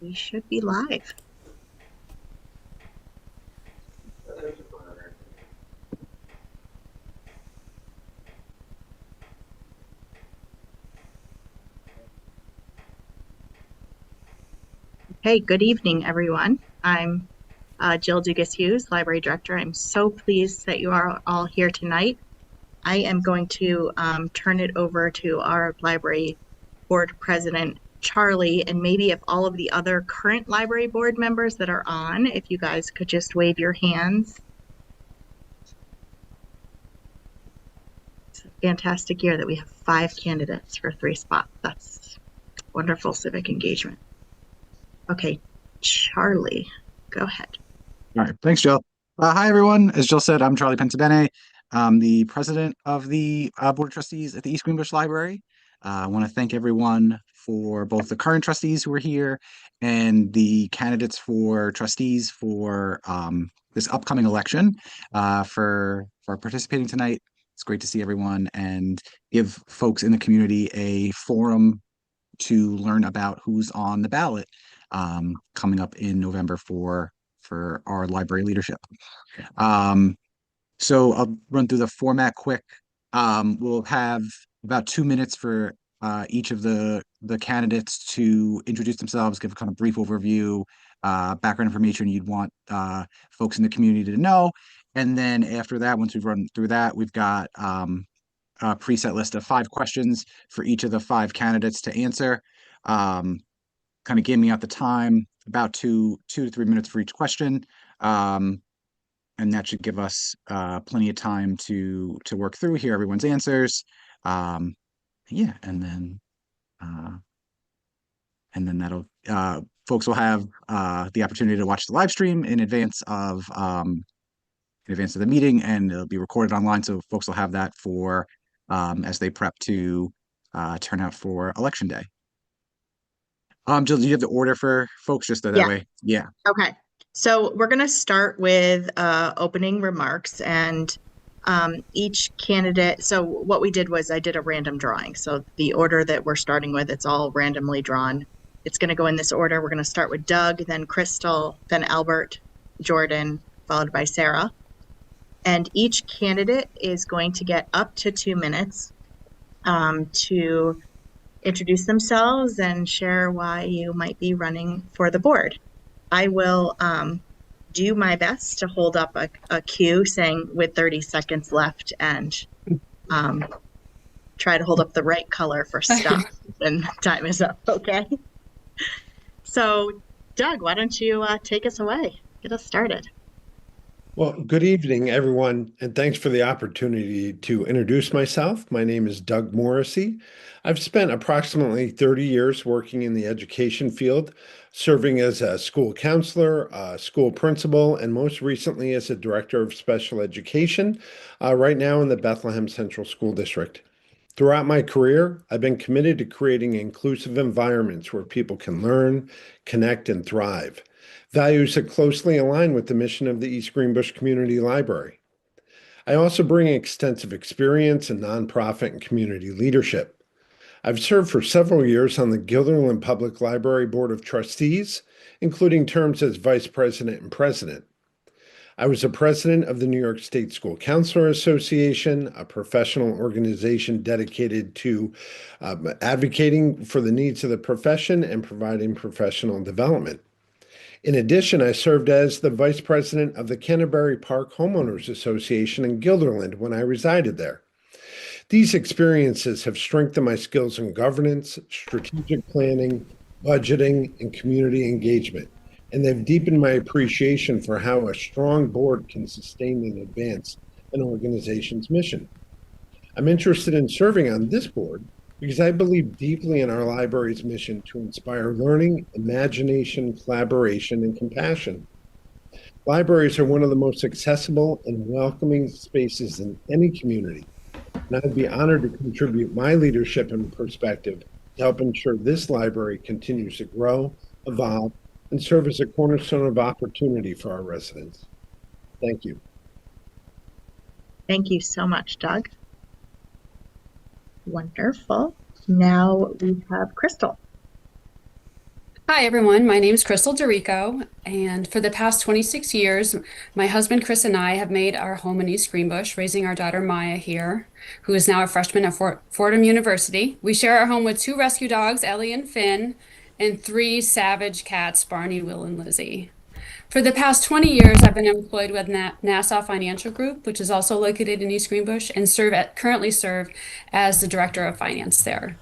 We should be live. Hey, good evening, everyone. I'm Jill Dugas-Hughes, Library Director. I'm so pleased that you are all here tonight. I am going to turn it over to our Library Board President, Charlie, and maybe if all of the other current Library Board members that are on, if you guys could just wave your hands. It's a fantastic year that we have 5 candidates for 3 spots. That's wonderful civic engagement. Okay, Charlie, go ahead. All right, thanks, Jill. Hi, everyone. As Jill said, I'm Charlie Pentabene. I'm the president of the Board of Trustees at the East Greenbush Library. I want to thank everyone for both the current trustees who are here and the candidates for trustees for this upcoming election for participating tonight. It's great to see everyone and give folks in the community a forum to learn about who's on the ballot coming up in November for our library leadership. So I'll run through the format quick. We'll have about 2 minutes for each of the candidates to introduce themselves, give a kind of brief overview, background information you'd want folks in the community to know. And then after that, once we've run through that, we've got a preset list of 5 questions for each of the 5 candidates to answer. Kind of gaming out the time, about 2 to 3 minutes for each question. And that should give us plenty of time to work through, hear everyone's answers. Yeah, and then that'll folks will have the opportunity to watch the live stream in advance of the meeting, and it'll be recorded online, so folks will have that for as they prep to turn out for election day. Jill, do you have the order for folks just so that way? Yeah. Okay. So we're going to start with opening remarks, and each candidate. So what we did was I did a random drawing. So the order that we're starting with, it's all randomly drawn. It's going to go in this order. We're going to start with Doug, then Crystal, then Albert, Jordan, followed by Sarah. And each candidate is going to get up to 2 minutes to introduce themselves and share why you might be running for the board. I will do my best to hold up a cue saying with 30 seconds left and try to hold up the right color for stop when time is up, okay? So, Doug, why don't you take us away? Get us started. Well, good evening, everyone, and thanks for the opportunity to introduce myself. My name is Doug Morrissey. I've spent approximately 30 years working in the education field, serving as a school counselor, a school principal, and most recently as a director of special education, right now in the Bethlehem Central School District. Throughout my career, I've been committed to creating inclusive environments where people can learn, connect, and thrive. Values that closely align with the mission of the East Greenbush Community Library. I also bring extensive experience in nonprofit and community leadership. I've served for several years on the Guilderland Public Library Board of Trustees, including terms as vice president and president. I was a president of the New York State School Counselor Association, a professional organization dedicated to advocating for the needs of the profession and providing professional development. In addition, I served as the vice president of the Canterbury Park Homeowners Association in Guilderland when I resided there. These experiences have strengthened my skills in governance, strategic planning, budgeting, and community engagement, and they've deepened my appreciation for how a strong board can sustain and advance an organization's mission. I'm interested in serving on this board because I believe deeply in our library's mission to inspire learning, imagination, collaboration, and compassion. Libraries are one of the most accessible and welcoming spaces in any community, and I'd be honored to contribute my leadership and perspective to help ensure this library continues to grow, evolve, and serve as a cornerstone of opportunity for our residents. Thank you. Thank you so much, Doug. Wonderful. Now we have Crystal. Hi, everyone. My name is Crystal Dorico, and for the past 26 years, my husband Chris and I have made our home in East Greenbush, raising our daughter Maya here, who is now a freshman at Fordham University. We share our home with two rescue dogs, Ellie and Finn, and three savage cats, Barney, Will, and Lizzie. For the past 20 years, I've been employed with Nassau Financial Group, which is also located in East Greenbush, and currently serve as the Director of Finance there.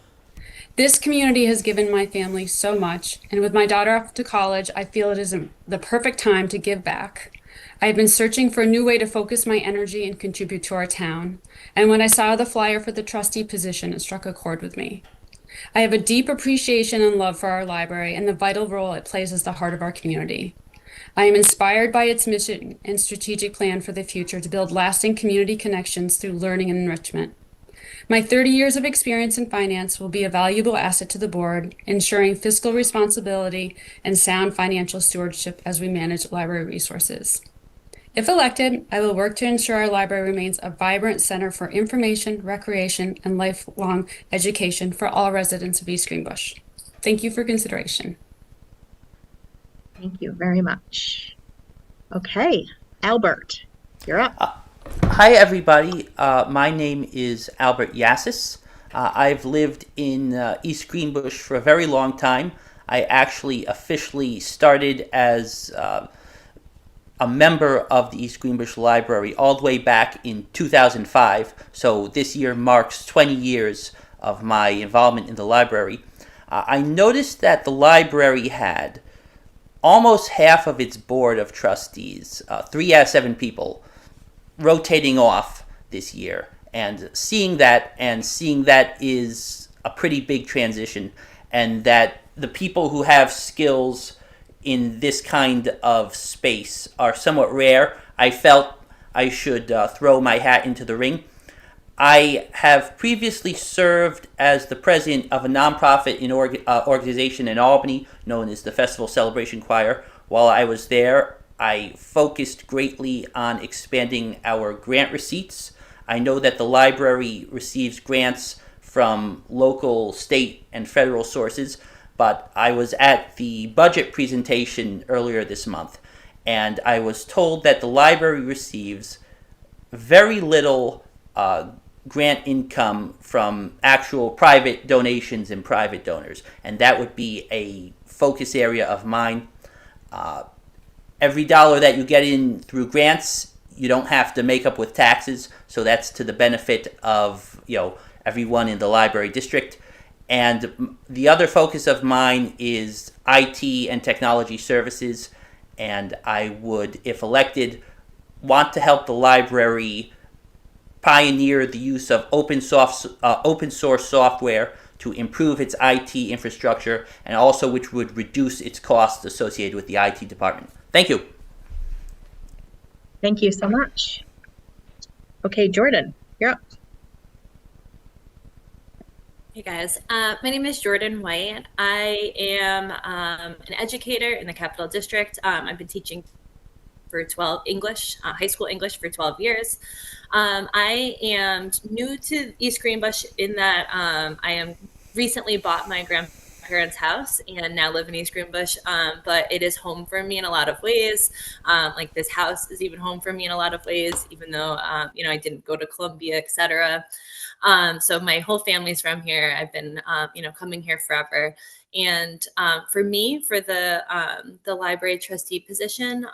This community has given my family so much, and with my daughter off to college, I feel it is the perfect time to give back. I have been searching for a new way to focus my energy and contribute to our town, and when I saw the flyer for the trustee position, it struck a chord with me. I have a deep appreciation and love for our library and the vital role it plays as the heart of our community. I am inspired by its mission and strategic plan for the future to build lasting community connections through learning and enrichment. My 30 years of experience in finance will be a valuable asset to the board, ensuring fiscal responsibility and sound financial stewardship as we manage library resources. If elected, I will work to ensure our library remains a vibrant center for information, recreation, and lifelong education for all residents of East Greenbush. Thank you for consideration. Thank you very much. Okay, Albert, you're up. Hi, everybody. My name is Albert Yassis. I've lived in East Greenbush for a very long time. I actually officially started as a member of the East Greenbush Library all the way back in 2005. So this year marks 20 years of my involvement in the library. I noticed that the library had almost half of its board of trustees, 3 out of 7 people, rotating off this year, and seeing that is a pretty big transition, and that the people who have skills in this kind of space are somewhat rare. I felt I should throw my hat into the ring. I have previously served as the president of a nonprofit organization in Albany known as the Festival Celebration Choir. While I was there, I focused greatly on expanding our grant receipts. I know that the library receives grants from local, state, and federal sources, but I was at the budget presentation earlier this month, and I was told that the library receives very little grant income from actual private donations and private donors, and that would be a focus area of mine. Every dollar that you get in through grants, you don't have to make up with taxes, so that's to the benefit of everyone in the library district. And the other focus of mine is IT and technology services, and I would, if elected, want to help the library pioneer the use of open source software to improve its IT infrastructure, and also which would reduce its costs associated with the IT department. Thank you. Thank you so much. Okay, Jordan, you're up. Hey guys, my name is Jordan White. I am an educator in the Capital District. I've been teaching for 12 English, high school English for 12 years. I am new to East Greenbush in that I am recently bought my grandparents' house and now live in East Greenbush, but it is home for me in a lot of ways. Like this house is even home for me in a lot of ways, even though, I didn't go to Columbia, etc. So my whole family's from here. I've been, coming here forever. And for me, for the library trustee position,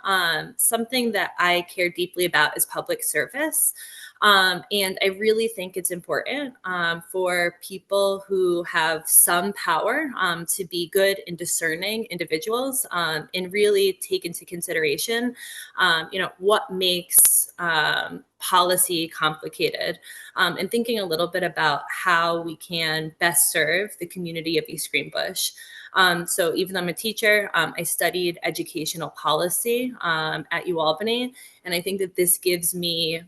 something that I care deeply about is public service. And I really think it's important for people who have some power to be good and discerning individuals and really take into consideration, what makes policy complicated, and thinking a little bit about how we can best serve the community of East Greenbush. So even though I'm a teacher, I studied educational policy at UAlbany, and I think that this gives me,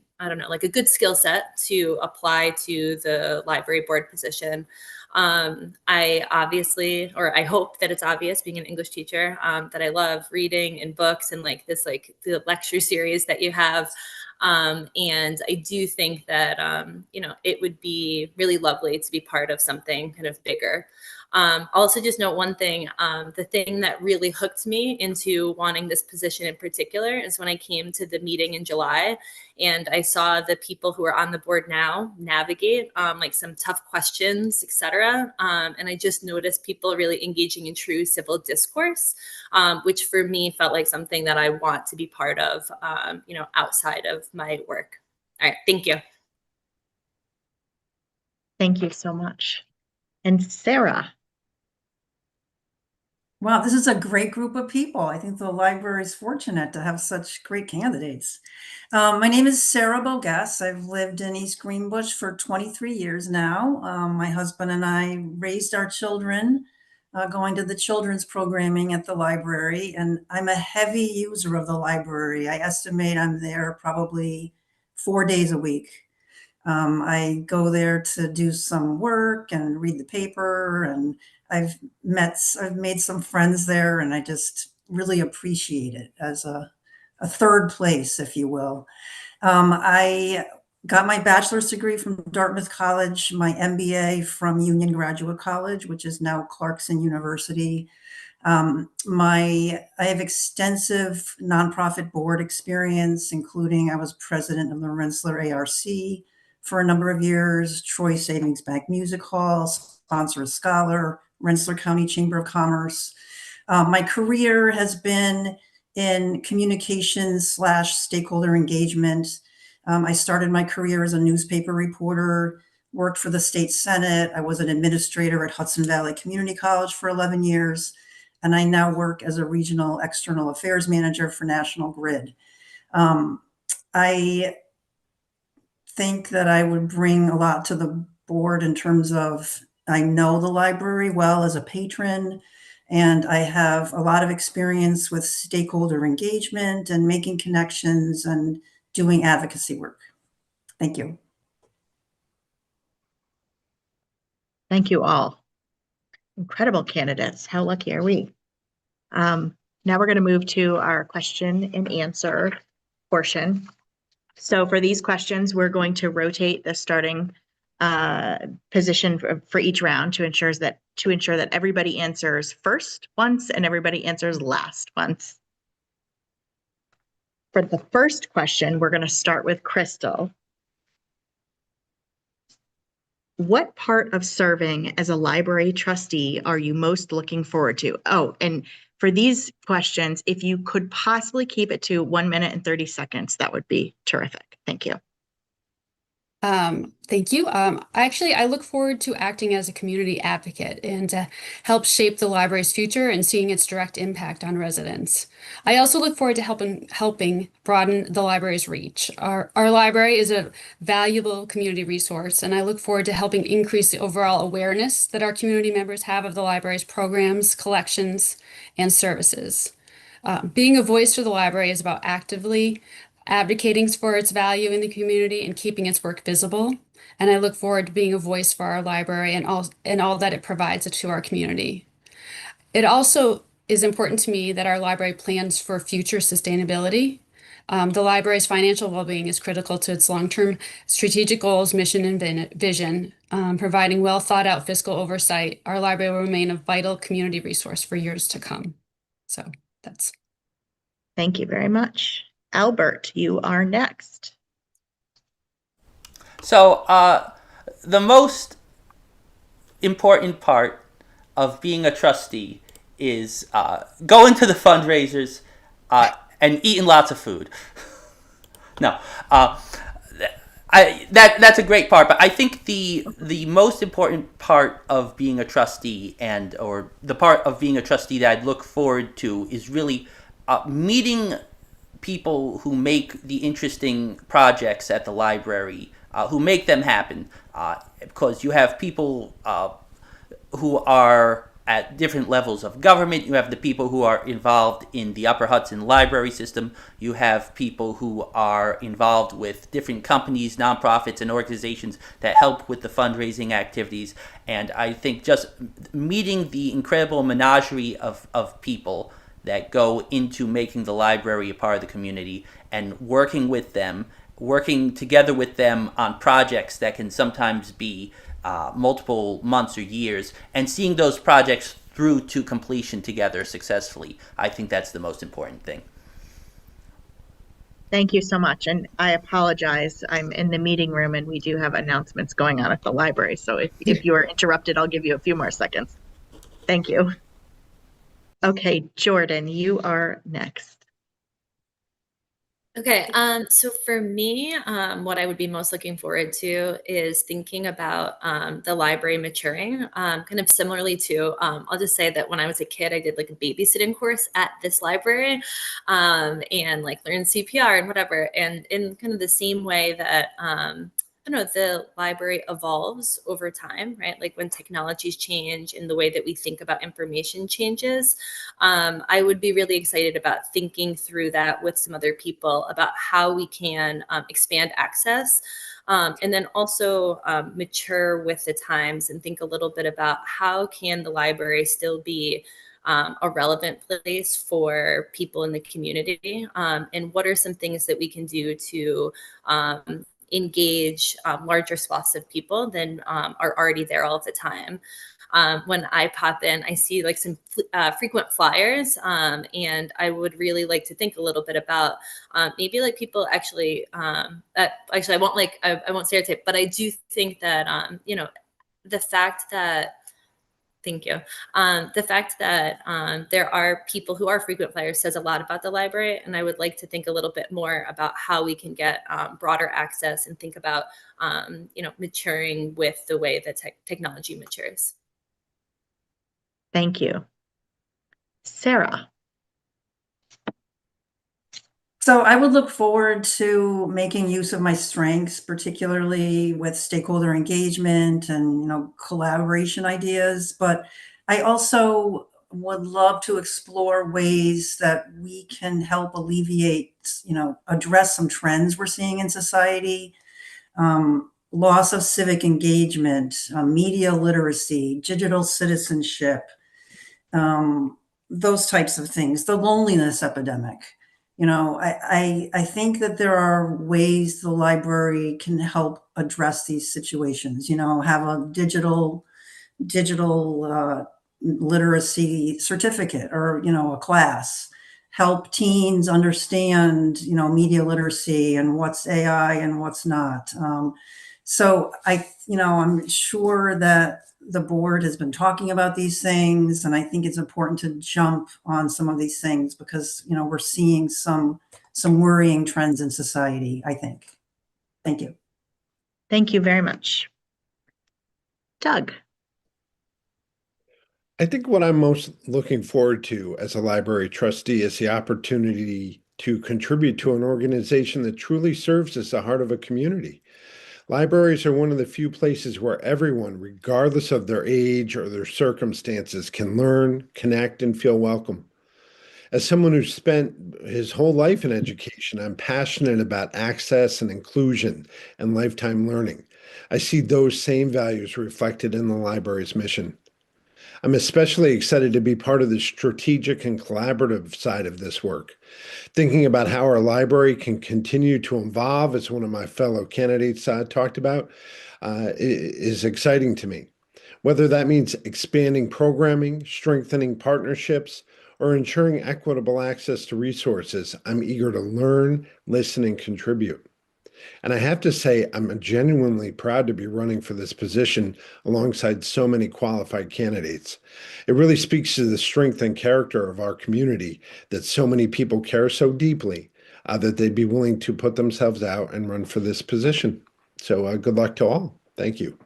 like a good skill set to apply to the library board position. I obviously, or I hope that it's obvious being an English teacher, that I love reading and books and like the lecture series that you have. And I do think that, it would be really lovely to be part of something kind of bigger. Also just note one one thing. The thing that really hooked me into wanting this position in particular is when I came to the meeting in July and I saw the people who are on the board now navigate like some tough questions, etc. And I just noticed people really engaging in true civil discourse, which for me felt like something that I want to be part of, outside of my work. All right, thank you. Thank you so much. And Sarah. Wow, this is a great group of people. I think the library is fortunate to have such great candidates. My name is Sarah Bogas. I've lived in East Greenbush for 23 years now. My husband and I raised our children going to the children's programming at the library, and I'm a heavy user of the library. I estimate I'm there probably 4 days a week. I go there to do some work and read the paper, and I've made some friends there, and I just really appreciate it as a third place, if you will. I got my bachelor's degree from Dartmouth College, my MBA from Union Graduate College, which is now Clarkson University. I have extensive nonprofit board experience, including I was president of the Rensselaer ARC for a number of years, Troy Savings Bank Music Hall, sponsor a scholar, Rensselaer County Chamber of Commerce. My career has been in communications / stakeholder engagement. I started my career as a newspaper reporter, worked for the state Senate. I was an administrator at Hudson Valley Community College for 11 years, and I now work as a regional external affairs manager for National Grid. I think that I would bring a lot to the board in terms of I know the library well as a patron, and I have a lot of experience with stakeholder engagement and making connections and doing advocacy work. Thank you. Thank you all. Incredible candidates. How lucky are we? Now we're going to move to our question and answer portion. So for these questions, we're going to rotate the starting position for each round to ensure that everybody answers first once and everybody answers last once. For the first question, we're going to start with Crystal. What part of serving as a library trustee are you most looking forward to? Oh, and for these questions, if you could possibly keep it to 1 minute and 30 seconds, that would be terrific. Thank you. Thank you. I look forward to acting as a community advocate and to help shape the library's future and seeing its direct impact on residents. I also look forward to helping broaden the library's reach. Our library is a valuable community resource, and I look forward to helping increase the overall awareness that our community members have of the library's programs, collections, and services. Being a voice for the library is about actively advocating for its value in the community and keeping its work visible. And I look forward to being a voice for our library and all that it provides to our community. It also is important to me that our library plans for future sustainability. The library's financial well-being is critical to its long-term strategic goals, mission, and vision. Providing well thought-out fiscal oversight, our library will remain a vital community resource for years to come. So that's. Thank you very much. Albert, you are next. So the most important part of being a trustee is going to the fundraisers and eating lots of food. No, that's a great part, but I think the most important part of being a trustee or the part of being a trustee that I'd look forward to is really meeting people who make the interesting projects at the library, who make them happen, because you have people who are at different levels of government. You have the people who are involved in the Upper Hudson library system. You have people who are involved with different companies, nonprofits, and organizations that help with the fundraising activities. And I think just meeting the incredible menagerie of people that go into making the library a part of the community and working together with them on projects that can sometimes be multiple months or years, and seeing those projects through to completion together successfully. I think that's the most important thing. Thank you so much. And I apologize. I'm in the meeting room and we do have announcements going on at the library. So if you are interrupted, I'll give you a few more seconds. Thank you. Okay, Jordan, you are next. Okay, so for me, what I would be most looking forward to is thinking about the library maturing, kind of similarly to, I'll just say that when I was a kid, I did like a babysitting course at this library and like learned CPR and whatever. And in kind of the same way that, I don't know, the library evolves over time, right? Like when technologies change and the way that we think about information changes, I would be really excited about thinking through that with some other people about how we can expand access and then also mature with the times and think a little bit about how can the library still be a relevant place for people in the community and what are some things that we can do to engage larger swaths of people than are already there all the time. When I pop in, I see like some frequent flyers, and I would really like to think a little bit about maybe like people actually. Actually, I won't stereotype, but I do think that you know the fact that. Thank you. The fact that there are people who are frequent flyers says a lot about the library, and I would like to think a little bit more about how we can get broader access and think about maturing with the way that technology matures. Thank you. Sarah. So I would look forward to making use of my strengths, particularly with stakeholder engagement and, collaboration ideas. But I also would love to explore ways that we can help alleviate, address some trends we're seeing in society. Loss of civic engagement, media literacy, digital citizenship, those types of things, the loneliness epidemic. I think that there are ways the library can help address these situations, have a digital literacy certificate or, a class, help teens understand, media literacy and what's AI and what's not. So I'm sure that the board has been talking about these things, and I think it's important to jump on some of these things because, we're seeing some worrying trends in society, I think. Thank you. Thank you very much. Doug. I think what I'm most looking forward to as a library trustee is the opportunity to contribute to an organization that truly serves as the heart of a community. Libraries are one of the few places where everyone, regardless of their age or their circumstances, can learn, connect, and feel welcome. As someone who's spent his whole life in education, I'm passionate about access and inclusion and lifetime learning. I see those same values reflected in the library's mission. I'm especially excited to be part of the strategic and collaborative side of this work. Thinking about how our library can continue to evolve, as one of my fellow candidates talked about, is exciting to me. Whether that means expanding programming, strengthening partnerships, or ensuring equitable access to resources, I'm eager to learn, listen, and contribute. And I have to say, I'm genuinely proud to be running for this position alongside so many qualified candidates. It really speaks to the strength and character of our community that so many people care so deeply that they'd be willing to put themselves out and run for this position. So good luck to all. Thank you.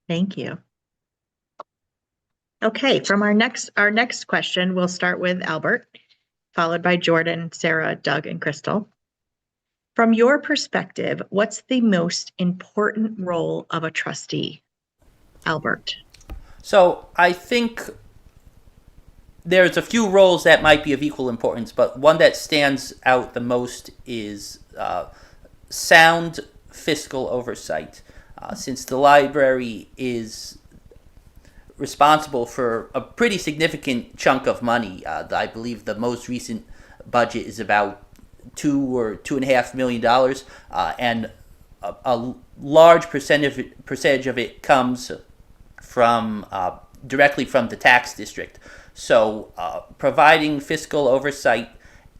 Thank you. Okay, from our next question, we'll start with Albert, followed by Jordan, Sarah, Doug, and Crystal. From your perspective, what's the most important role of a trustee? Albert. So I think there's a few roles that might be of equal importance, but one that stands out the most is sound fiscal oversight. Since the library is responsible for a pretty significant chunk of money, I believe the most recent budget is about $2 or $2.5 million, and a large percentage of it comes from directly from the tax district. So providing fiscal oversight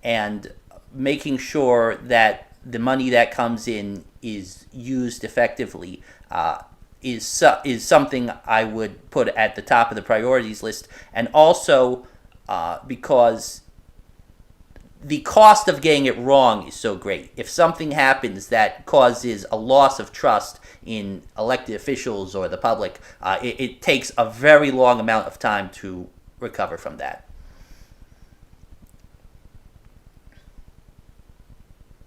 and making sure that the money that comes in is used effectively is something I would put at the top of the priorities list, and also because the cost of getting it wrong is so great. If something happens that causes a loss of trust in elected officials or the public, it takes a very long amount of time to recover from that.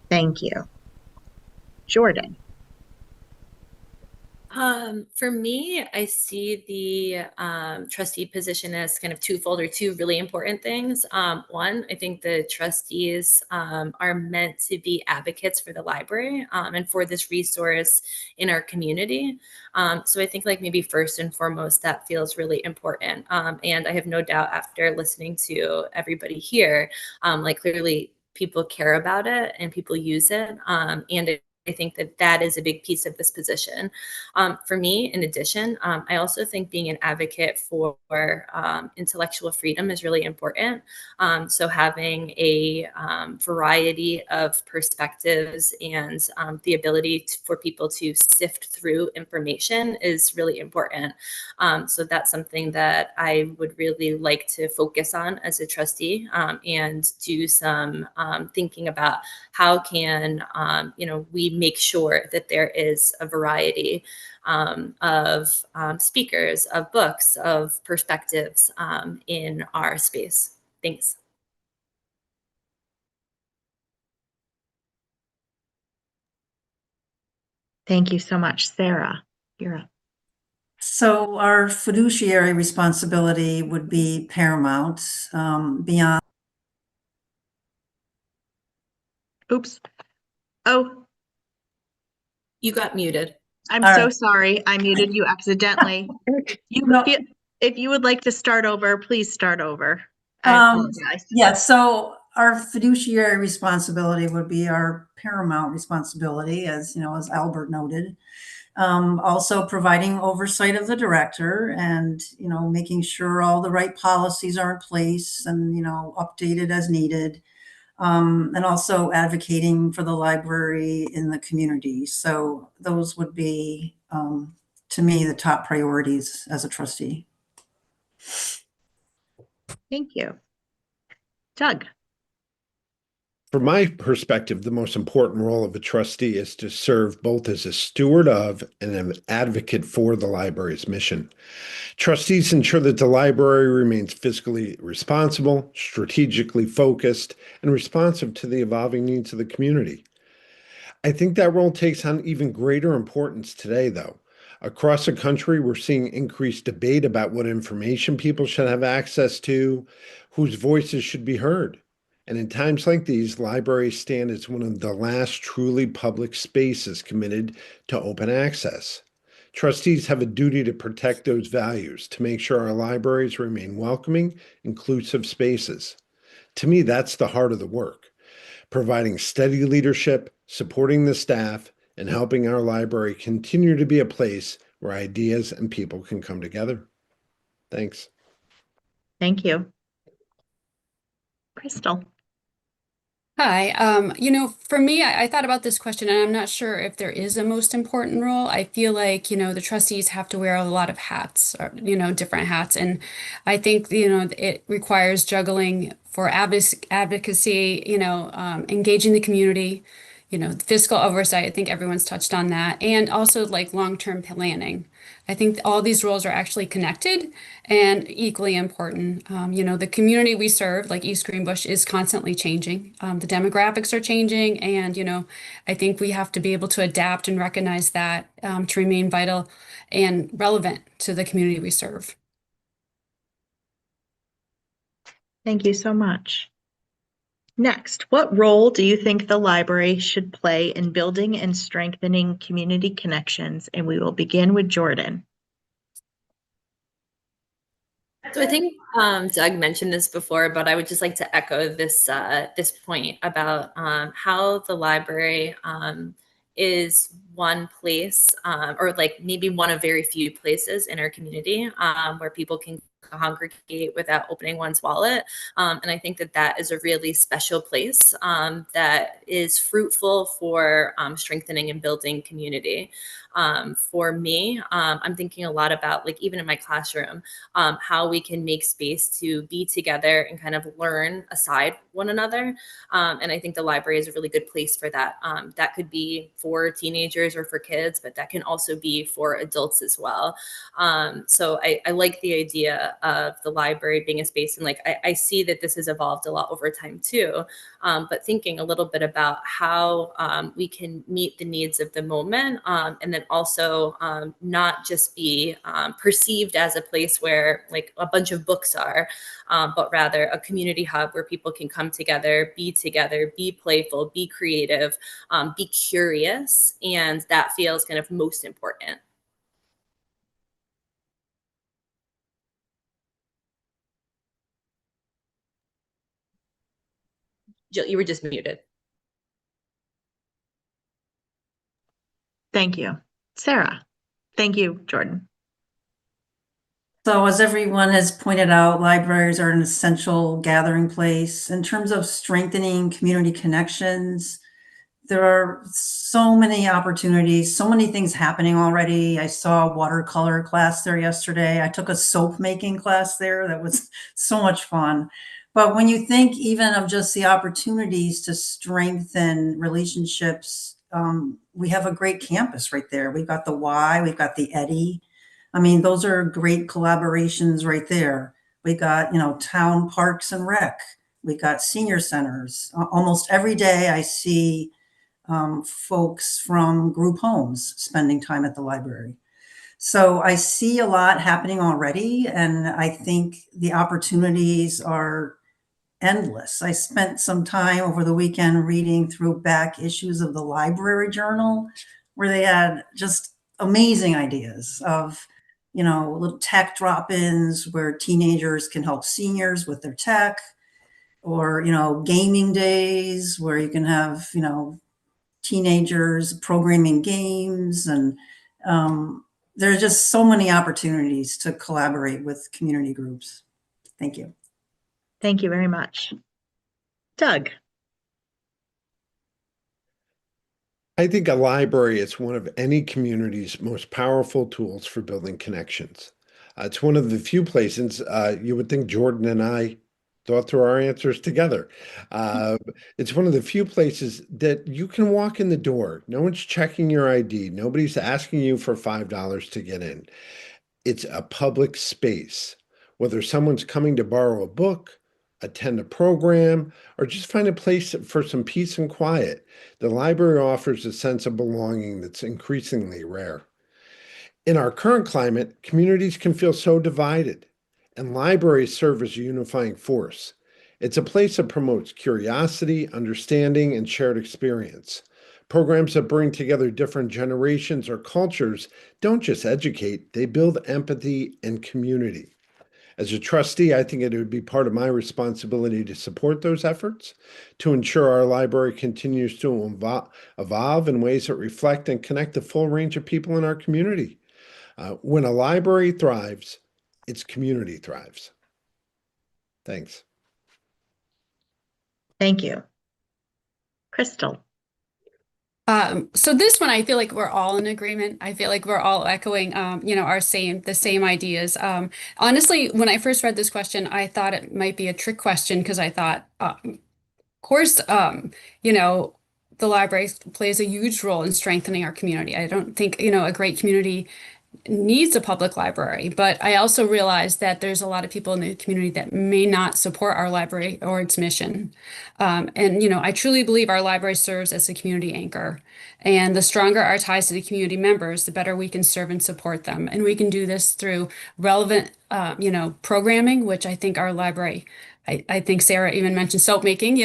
Thank you. Jordan. For me, I see the trustee position as kind of twofold, or two really important things. One, I think the trustees are meant to be advocates for the library and for this resource in our community. So I think like maybe first and foremost, that feels really important. And I have no doubt after listening to everybody here, like clearly people care about it and people use it. And I think that that is a big piece of this position. For me, in addition, I also think being an advocate for intellectual freedom is really important. So having a variety of perspectives and the ability for people to sift through information is really important. So that's something that I would really like to focus on as a trustee and do some thinking about how can we make sure that there is a variety of speakers, of books, of perspectives in our space. Thanks. Thank you so much. Sarah, you're up. So our fiduciary responsibility would be paramount beyond. Oops. Oh, You got muted. I'm All so right. sorry. I muted you accidentally. No. If you would like to start over, please start over. I apologize. Yeah, so our fiduciary responsibility would be our paramount responsibility, as you know, as Albert noted. Also providing oversight of the director and, making sure all the right policies are in place and, updated as needed. And also advocating for the library in the community. So those would be, to me, the top priorities as a trustee. Thank you. Doug. From my perspective, the most important role of a trustee is to serve both as a steward of and an advocate for the library's mission. Trustees ensure that the library remains fiscally responsible, strategically focused, and responsive to the evolving needs of the community. I think that role takes on even greater importance today, though. Across the country, we're seeing increased debate about what information people should have access to, whose voices should be heard. And in times like these, libraries stand as one of the last truly public spaces committed to open access. Trustees have a duty to protect those values, to make sure our libraries remain welcoming, inclusive spaces. To me, that's the heart of the work, providing steady leadership, supporting the staff, and helping our library continue to be a place where ideas and people can come together. Thanks. Thank you. Crystal. Hi. For me, I thought about this question and I'm not sure if there is a most important role. I feel like, the trustees have to wear a lot of hats, or, different hats. And I think, it requires juggling for advocacy, engaging the community, fiscal oversight. I think everyone's touched on that. And also like long-term planning. I think all these roles are actually connected and equally important. The community we serve, like East Greenbush, is constantly changing. The demographics are changing, and I think we have to be able to adapt and recognize that to remain vital and relevant to the community we serve. Thank you so much. Next, what role do you think the library should play in building and strengthening community connections? And we will begin with Jordan. So I think Doug mentioned this before, but I would just like to echo this point about how the library is one place, or like maybe one of very few places in our community where people can congregate without opening one's wallet. And I think that that is a really special place that is fruitful for strengthening and building community. For me, I'm thinking a lot about, like, even in my classroom, how we can make space to be together and kind of learn aside one another. And I think the library is a really good place for that. That could be for teenagers or for kids, but that can also be for adults as well. So I like the idea of the library being a space, and like I see that this has evolved a lot over time too. But thinking a little bit about how we can meet the needs of the moment, and then also not just be perceived as a place where like a bunch of books are, but rather a community hub where people can come together, be playful, be creative, be curious, and that feels kind of most important. Jill, you were just muted. Thank you. Sarah. Thank you, Jordan. So as everyone has pointed out, libraries are an essential gathering place. In terms of strengthening community connections, there are so many opportunities, so many things happening already. I saw a watercolor class there yesterday. I took a soap making class there. That was so much fun. But when you think even of just the opportunities to strengthen relationships, we have a great campus right there. We've got the Y, we've got the Eddy. I mean, those are great collaborations right there. We got, town parks and rec. We got senior centers. Almost every day I see folks from group homes spending time at the library. So I see a lot happening already, and I think the opportunities are endless. I spent some time over the weekend reading through back issues of the Library Journal, where they had just amazing ideas of, little tech drop-ins where teenagers can help seniors with their tech, or, gaming days where you can have, teenagers programming games, and there are just so many opportunities to collaborate with community groups. Thank you. Thank you very much. Doug. I think a library is one of any community's most powerful tools for building connections. It's one of the few places you would think Jordan and I thought through our answers together. It's one of the few places that you can walk in the door. No one's checking your ID. Nobody's asking you for $5 to get in. It's a public space. Whether someone's coming to borrow a book, attend a program, or just find a place for some peace and quiet, the library offers a sense of belonging that's increasingly rare. In our current climate, communities can feel so divided, and libraries serve as a unifying force. It's a place that promotes curiosity, understanding, and shared experience. Programs that bring together different generations or cultures don't just educate, they build empathy and community. As a trustee, I think it would be part of my responsibility to support those efforts, to ensure our library continues to evolve in ways that reflect and connect the full range of people in our community. When a library thrives, its community thrives. Thanks. Thank you. Crystal. So this one, I feel like we're all in agreement. I feel like we're all echoing, the same ideas. Honestly, when I first read this question, I thought it might be a trick question because I thought, of course, the library plays a huge role in strengthening our community. I don't think, a great community needs a public library, but I also realize that there's a lot of people in the community that may not support our library or its mission. I truly believe our library serves as a community anchor. And the stronger our ties to the community members, the better we can serve and support them. And we can do this through relevant, programming, which I think our library, I think Sarah even mentioned soap making,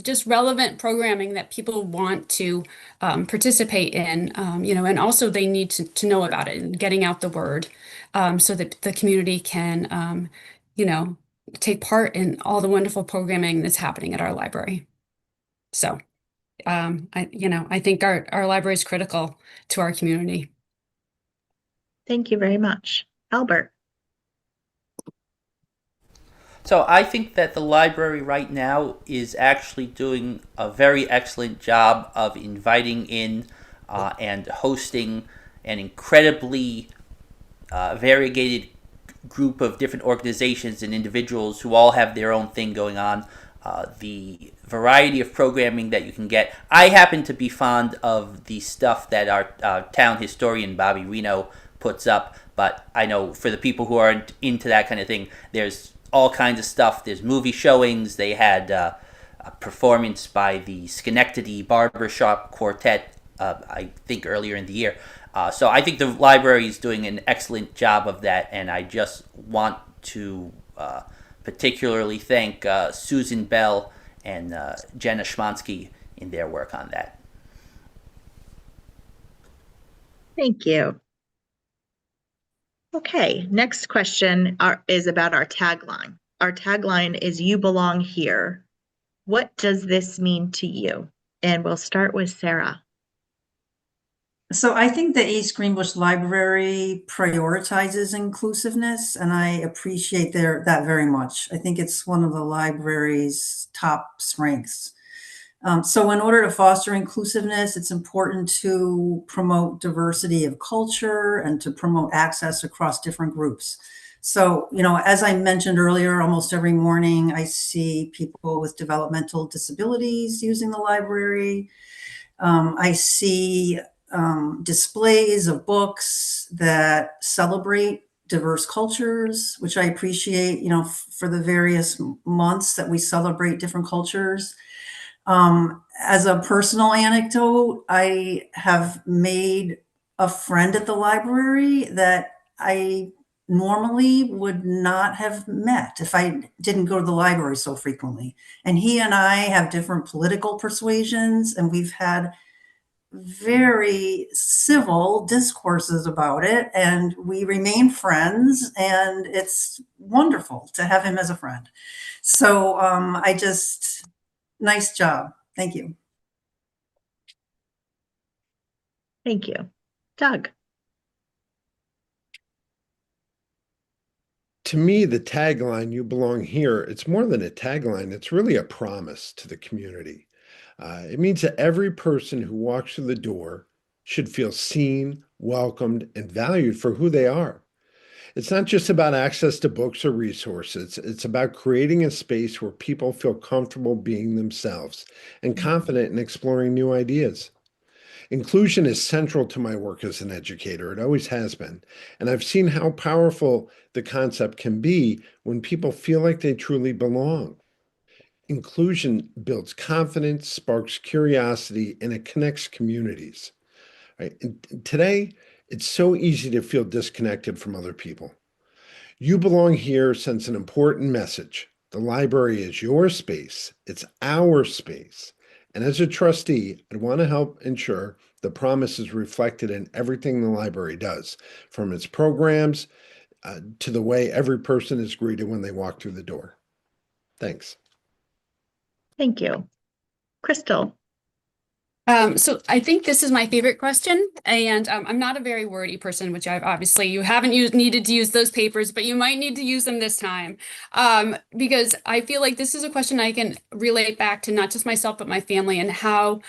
just relevant programming that people want to participate in, and also they need to know about it and getting out the word so that the community can, take part in all the wonderful programming that's happening at our library. So I think our library is critical to our community. Thank you very much. Albert. So I think that the library right now is actually doing a very excellent job of inviting in and hosting an incredibly variegated group of different organizations and individuals who all have their own thing going on. The variety of programming that you can get. I happen to be fond of the stuff that our town historian Bobby Reno puts up, but I know for the people who aren't into that kind of thing, there's all kinds of stuff. There's movie showings. They had a performance by the Schenectady Barbershop Quartet, I think earlier in the year. So I think the library is doing an excellent job of that, and I just want to particularly thank Susan Bell and Jenna Schmansky in their work on that. Thank you. Okay, next question is about our tagline. Our tagline is "You belong here." What does this mean to you? And we'll start with Sarah. So I think the East Greenbush Library prioritizes inclusiveness, and I appreciate that very much. I think it's one of the library's top strengths. So in order to foster inclusiveness, it's important to promote diversity of culture and to promote access across different groups. So, as I mentioned earlier, almost every morning I see people with developmental disabilities using the library. I see displays of books that celebrate diverse cultures, which I appreciate, for the various months that we celebrate different cultures. As a personal anecdote, I have made a friend at the library that I normally would not have met if I didn't go to the library so frequently. And he and I have different political persuasions, and we've had very civil discourses about it, and we remain friends, and it's wonderful to have him as a friend. So nice job. Thank you. Thank you. Doug. To me, the tagline, "You belong here," it's more than a tagline, it's really a promise to the community. It means that every person who walks through the door should feel seen, welcomed, and valued for who they are. It's not just about access to books or resources, it's about creating a space where people feel comfortable being themselves and confident in exploring new ideas. Inclusion is central to my work as an educator. It always has been. And I've seen how powerful the concept can be when people feel like they truly belong. Inclusion builds confidence, sparks curiosity, and it connects communities. Right? And today, it's so easy to feel disconnected from other people. "You belong here" sends an important message. The library is your space. It's our space. And as a trustee, I want to help ensure the promise is reflected in everything the library does, from its programs to the way every person is greeted when they walk through the door. Thanks. Thank you. Crystal. So I think this is my favorite question, and I'm not a very wordy person, which you haven't needed to use those papers, but you might need to use them this time, because I feel like this is a question I can relate back to not just myself but my family and how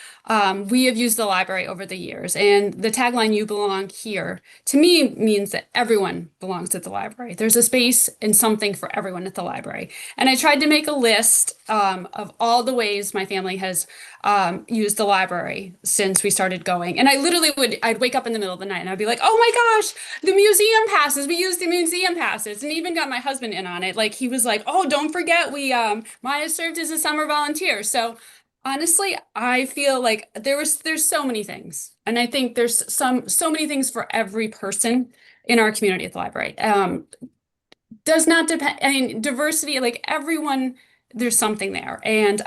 we have used the library over the years. And the tagline "You belong here" to me means that everyone belongs at the library. There's a space and something for everyone at the library. And I tried to make a list of all the ways my family has used the library since we started going. And I'd wake up in the middle of the night and I'd be like, "Oh my gosh, the museum passes. We used the museum passes." And even got my husband in on it. Like he was like, "Oh, don't forget Maya served as a summer volunteer." So honestly, I feel like there's so many things. And I think there's so many things for every person in our community at the library. Does not depend, I mean, diversity, like everyone, there's something there. And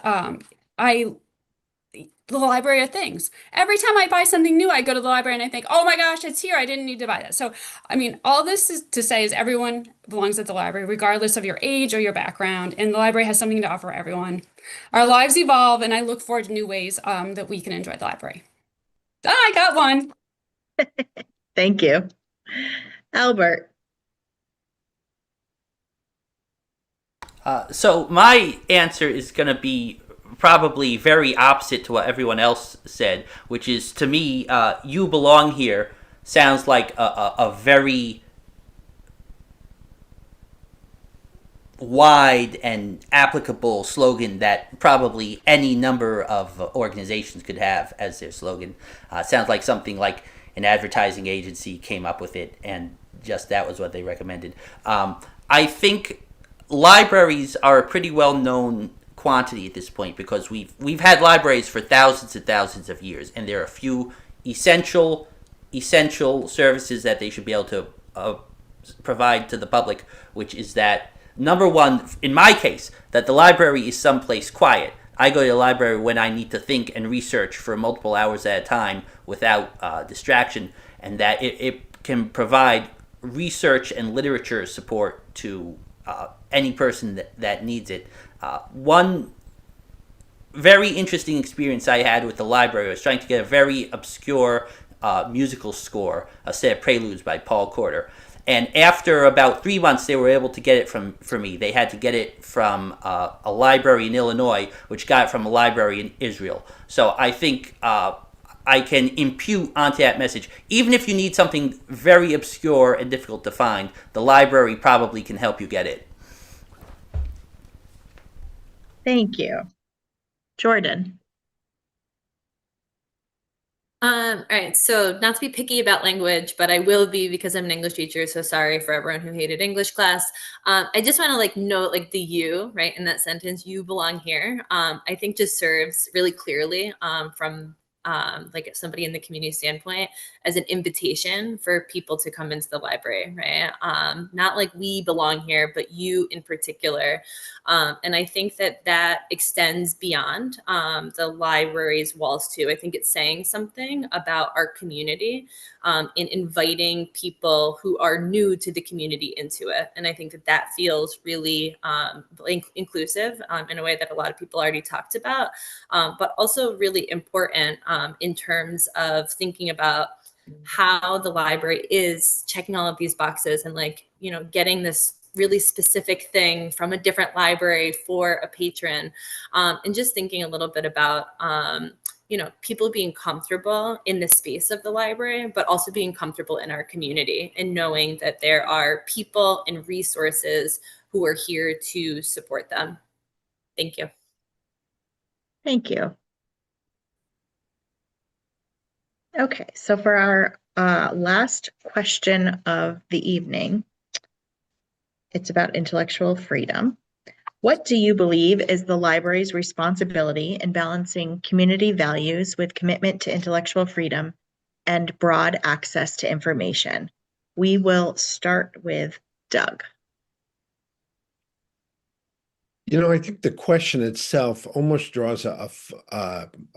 I the library of things. Every time I buy something new, I go to the library and I think, oh my gosh, it's here. I didn't need to buy that. So, I mean, all this is to say is everyone belongs at the library, regardless of your age or your background, and the library has something to offer everyone. Our lives evolve, and I look forward to new ways that we can enjoy the library. Ah, I got one. Thank you. Albert. So my answer is going to be probably very opposite to what everyone else said, which is, to me, "You belong here" sounds like a very wide and applicable slogan that probably any number of organizations could have as their slogan. Sounds like something like an advertising agency came up with it, and just that was what they recommended. I think libraries are a pretty well known quantity at this point, because we've had libraries for thousands and thousands of years, and there are a few essential services that they should be able to provide to the public, which is that, number one, in my case, that the library is someplace quiet. I go to the library when I need to think and research for multiple hours at a time without distraction, and that it can provide research and literature support to any person that needs it. One very interesting experience I had with the library was trying to get a very obscure musical score, a set of preludes by Paul Corder. And after about 3 months, they were able to get it for me. They had to get it from a library in Illinois, which got it from a library in Israel. So I think I can impute onto that message. Even if you need something very obscure and difficult to find, the library probably can help you get it. Thank you. Jordan. All right, so not to be picky about language, but I will be because I'm an English teacher. So sorry for everyone who hated English class. I just want to note the "you" right in that sentence. "You belong here." I think just serves really clearly from somebody in the community standpoint as an invitation for people to come into the library, right? Not like we belong here, but you in particular. And I think that extends beyond the library's walls too. I think it's saying something about our community in inviting people who are new to the community into it. And I think that feels really inclusive in a way that a lot of people already talked about, but also really important in terms of thinking about how the library is checking all of these boxes and getting this really specific thing from a different library for a patron, and just thinking a little bit about people being comfortable in the space of the library, but also being comfortable in our community and knowing that there are people and resources who are here to support them. Thank you. Thank you. Okay, so for our last question of the evening, it's about intellectual freedom. What do you believe is the library's responsibility in balancing community values with commitment to intellectual freedom and broad access to information? We will start with Doug. I think the question itself almost draws a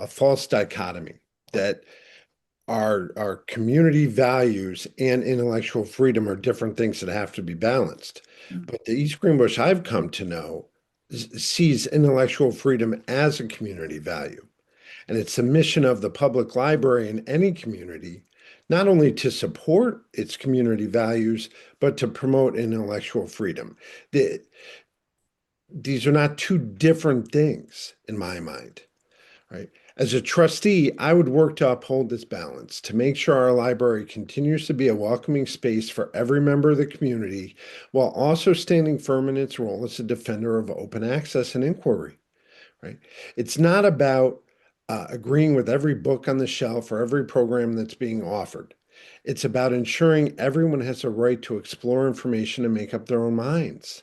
false dichotomy that our community values and intellectual freedom are different things that have to be balanced. But the East Greenbush I've come to know sees intellectual freedom as a community value. And it's the mission of the public library in any community, not only to support its community values, but to promote intellectual freedom. These are not two different things in my mind, right? As a trustee, I would work to uphold this balance, to make sure our library continues to be a welcoming space for every member of the community, while also standing firm in its role as a defender of open access and inquiry, right? It's not about agreeing with every book on the shelf or every program that's being offered. It's about ensuring everyone has a right to explore information and make up their own minds.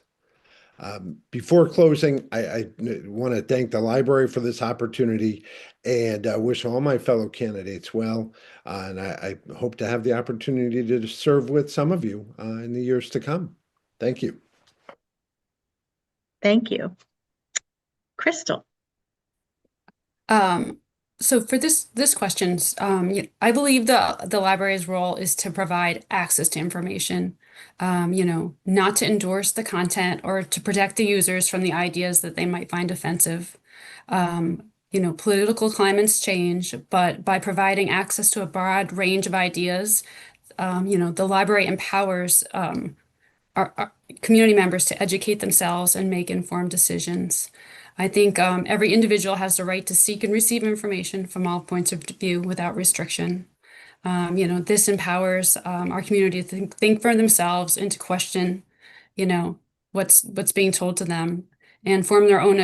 Before closing, I want to thank the library for this opportunity and wish all my fellow candidates well. And I hope to have the opportunity to serve with some of you in the years to come. Thank you. Thank you. Crystal. So for this question, I believe the library's role is to provide access to information, not to endorse the content or to protect the users from the ideas that they might find offensive. Political climates change, but by providing access to a broad range of ideas, the library empowers our community members to educate themselves and make informed decisions. I think every individual has the right to seek and receive information from all points of view without restriction. This empowers our community to think for themselves and to question, what's being told to them and form their own,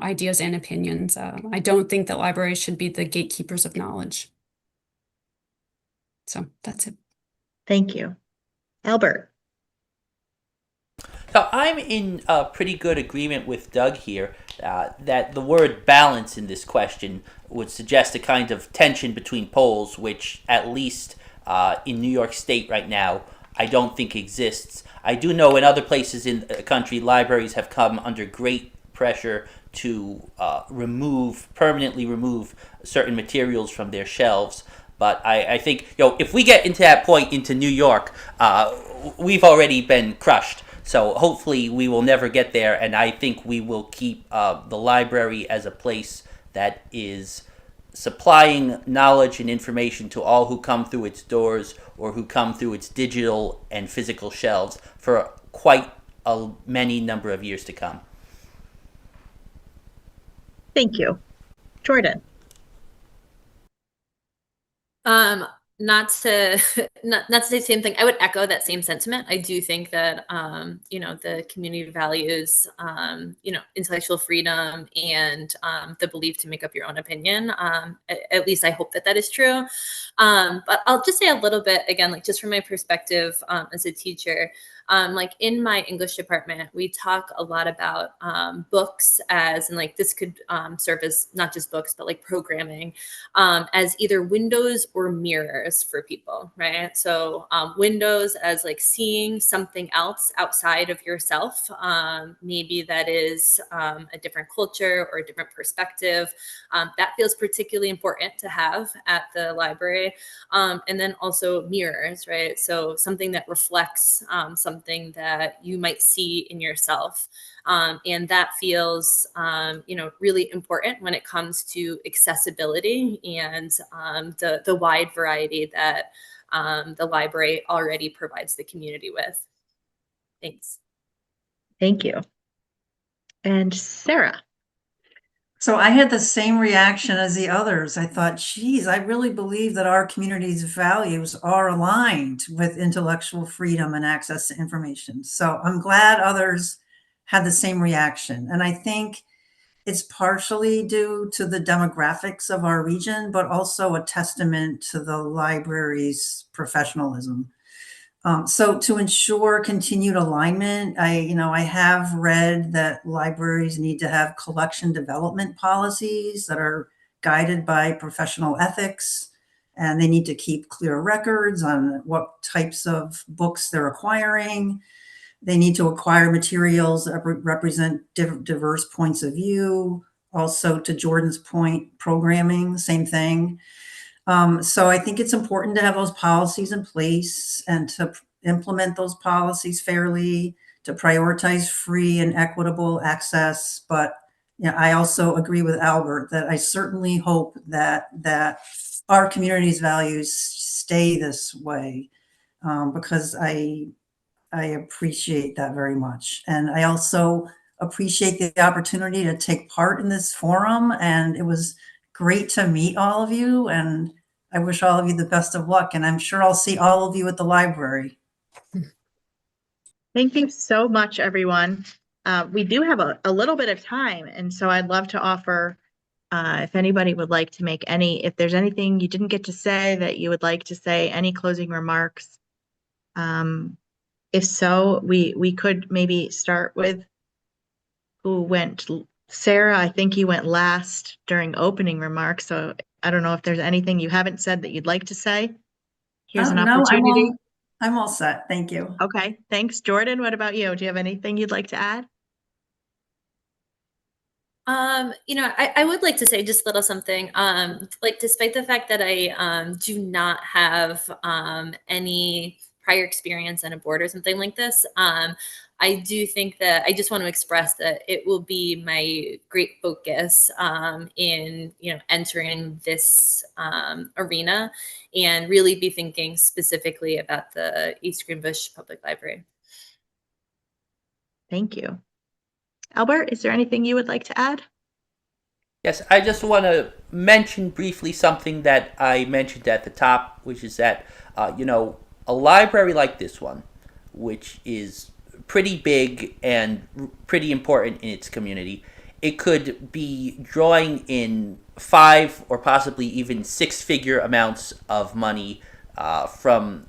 ideas and opinions. I don't think that libraries should be the gatekeepers of knowledge. So that's it. Thank you. Albert. So I'm in pretty good agreement with Doug here that the word balance in this question would suggest a kind of tension between poles, which at least in New York State right now, I don't think exists. I do know in other places in the country, libraries have come under great pressure to permanently remove certain materials from their shelves. But I think, if we get into that point into New York, we've already been crushed. So hopefully we will never get there, and I think we will keep the library as a place that is supplying knowledge and information to all who come through its doors or who come through its digital and physical shelves for quite a many number of years to come. Thank you. Jordan. Not to not to say the same thing. I would echo that same sentiment. I do think that the community values intellectual freedom and the belief to make up your own opinion. At least I hope that is true. But I'll just say a little bit again, like just from my perspective as a teacher. Like in my English department, we talk a lot about books as, and like this could serve as not just books, but like programming as either windows or mirrors for people, right? So windows as like seeing something else outside of yourself. Maybe that is a different culture or a different perspective. That feels particularly important to have at the library. And then also mirrors, right? So something that reflects something that you might see in yourself. And that feels, really important when it comes to accessibility and the wide variety that the library already provides the community with. Thanks. Thank you. And Sarah. So I had the same reaction as the others. I thought, geez, I really believe that our community's values are aligned with intellectual freedom and access to information. So I'm glad others had the same reaction. And I think it's partially due to the demographics of our region, but also a testament to the library's professionalism. So to ensure continued alignment, I have read that libraries need to have collection development policies that are guided by professional ethics, and they need to keep clear records on what types of books they're acquiring. They need to acquire materials that represent diverse points of view. Also, to Jordan's point, programming, same thing. So I think it's important to have those policies in place and to implement those policies fairly, to prioritize free and equitable access. But I also agree with Albert that I certainly hope that our community's values stay this way, because I appreciate that very much. And I also appreciate the opportunity to take part in this forum. And it was great to meet all of you. And I wish all of you the best of luck. And I'm sure I'll see all of you at the library. Thank you so much, everyone. We do have a little bit of time. And so I'd love to offer, if anybody would like to make if there's anything you didn't get to say that you would like to say, any closing remarks. If so, we could maybe start with who went. Sarah, I think you went last during opening remarks. So I don't know if there's anything you haven't said that you'd like to say. Here's an opportunity. I'm all set. Thank you. Okay, thanks. Jordan, what about you? Do you have anything you'd like to add? I would like to say just a little something. Like, despite the fact that I do not have any prior experience on a board or something like this, I do think that I just want to express that it will be my great focus in entering this arena, and really be thinking specifically about the East Greenbush Public Library. Thank you. Albert, is there anything you would like to add? Yes, I just want to mention briefly something that I mentioned at the top, which is that, a library like this one, which is pretty big and pretty important in its community, it could be drawing in 5 or possibly even 6-figure amounts of money from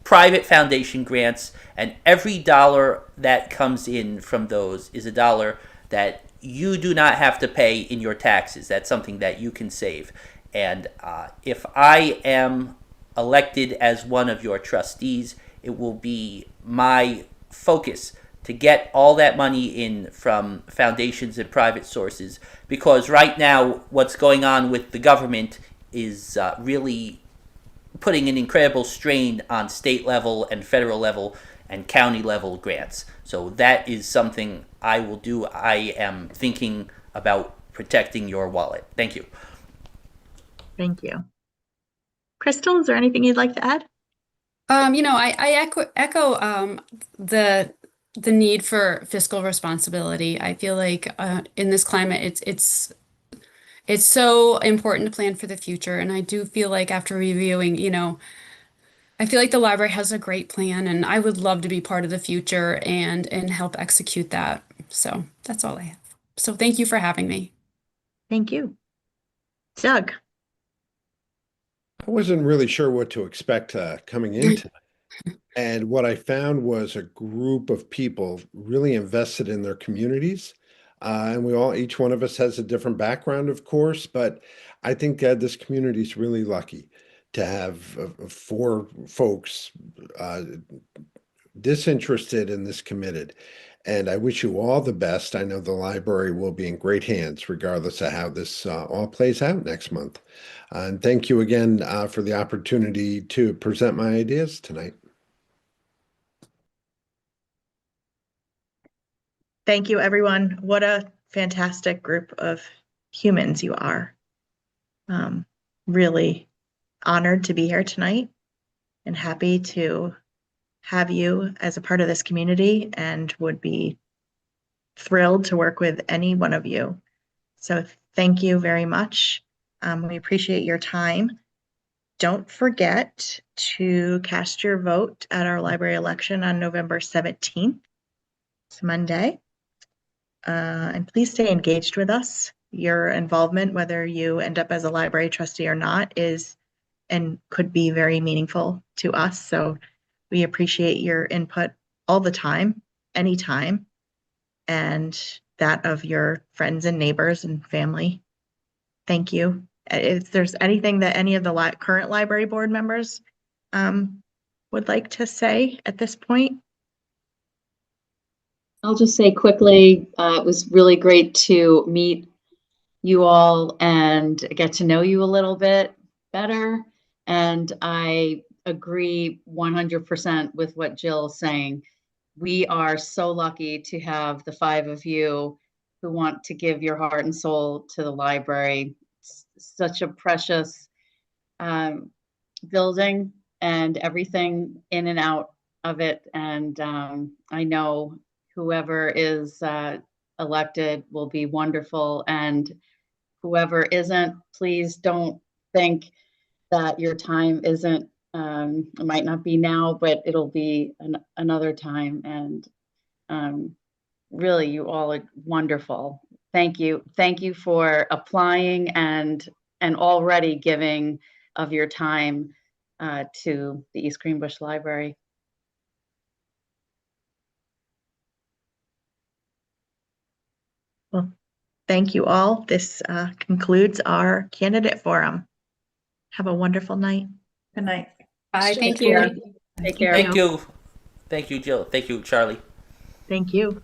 private foundation grants, and every dollar that comes in from those is a dollar that you do not have to pay in your taxes. That's something that you can save. And if I am elected as one of your trustees, it will be my focus to get all that money in from foundations and private sources, because right now what's going on with the government is really putting an incredible strain on state level and federal level and county level grants. So that is something I will do. I am thinking about protecting your wallet. Thank you. Thank you. Crystal, is there anything you'd like to add? I echo the need for fiscal responsibility. I feel like in this climate, it's so important to plan for the future. And I do feel like after reviewing, I feel like the library has a great plan, and I would love to be part of the future and help execute that. So that's all I have. So thank you for having me. Thank you. Doug. I wasn't really sure what to expect coming into it. And what I found was a group of people really invested in their communities. And each one of us has a different background, of course, but I think this community is really lucky to have 4 folks disinterested and this committed. And I wish you all the best. I know the library will be in great hands, regardless of how this all plays out next month. And thank you again for the opportunity to present my ideas tonight. Thank you, everyone. What a fantastic group of humans you are. Really honored to be here tonight and happy to have you as a part of this community, and would be thrilled to work with any one of you. So thank you very much. We appreciate your time. Don't forget to cast your vote at our library election on November 17th. It's Monday. And please stay engaged with us. Your involvement, whether you end up as a library trustee or not, is and could be very meaningful to us. So we appreciate your input all the time, anytime, and that of your friends and neighbors and family. Thank you. If there's anything that any of the current library board members would like to say at this point. I'll just say quickly, it was really great to meet you all and get to know you a little bit better. And I agree 100% with what Jill's saying. We are so lucky to have the 5 of you who want to give your heart and soul to the library. It's such a precious building, and everything in and out of it. And I know whoever is elected will be wonderful, and whoever isn't, please don't think that your time isn't, it might not be now, but it'll be another time. And really, you all are wonderful. Thank you. Thank you for applying and already giving of your time to the East Greenbush Library. Well, thank you all. This concludes our candidate forum. Have a wonderful night. Good night. Bye. Take Thank you. care. Take care. Thank you. Thank you, Jill. Thank you, Charlie. Thank you.